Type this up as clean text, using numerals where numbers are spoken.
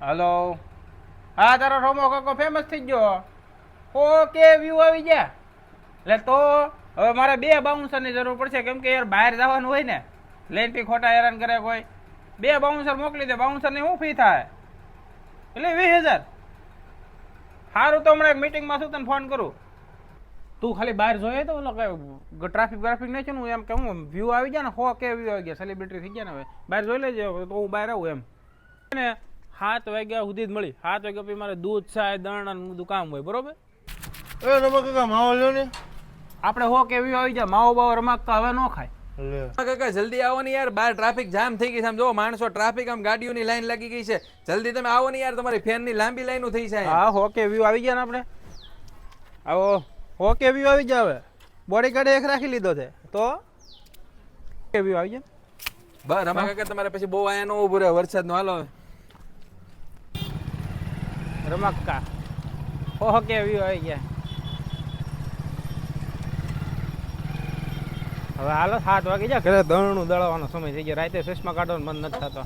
Hello. હા, તારો રોમો કાકો ફેમસ થઈ ગયો. ઓકે, વ્યૂ આવી ગયા. એટલે તો હવે મારે 2 બાઉન્સરની જરૂર પડશે, કેમ કે યાર બહાર જવાનું હોય ને, લેન્ટી ખોટા હેરાન કરે કોઈ. 2 બાઉન્સર મોકલી દે. બાઉન્સરની શું ફી થાય? એટલે 20,000. સારું, તો હમણાં એક મીટિંગમાં છું, તને ફોન કરું. તું ખાલી બહાર જોઈએ તો ઓલો ટ્રાફિક બ્રાફિક નહીં છે ને, એમ કે હું વ્યૂ આવી ગયા ને, 100K વ્યૂ આવી ગયા, સેલિબ્રિટી થઈ ગયા ને. હવે બહાર જોઈ લેજે તો હું બહાર આવું એમ ને. 7 વાગ્યા સુધી જ મળી. 7 વાગ્યા પછી મારે દૂધ, ચાય, દળણ બધું કામ હોય, બરોબર? એ રમા કાકા માવો લ્યો ને. આપણે 100K વ્યૂ આવી જાય. માવો બાવો રમાકતા હવે ન ખાય. લે કાકા જલ્દી આવો ને યાર, બહાર ટ્રાફિક જામ થઈ ગઈ છે. આમ જો માણસો, ટ્રાફિક, આમ ગાડીઓની લાઈન લાગી ગઈ છે. જલ્દી તમે આવો ને યાર, તમારી ફેનની લાંબી લાઈનો થઈ છે. હા, 100K વ્યૂ આવી ગયા ને આપણે. આવો 100K વ્યૂ આવી જાય. હવે બોડી કાર્ડ એક રાખી લીધો છે તો 100K વ્યૂ આવી જાય. બસ રમા કાકા તમારે પછી બહુ આયા નો ઉભો રહે વરસાદનો. હાલો રમક્કા 100K વ્યૂ આવી ગયા. હવે હાલો 7 વાગી જાય. ઘરે દળનું દળવાનો સમય થઈ ગયો. રાતે ચશ્મા કાઢવાનો મન નથી થતો.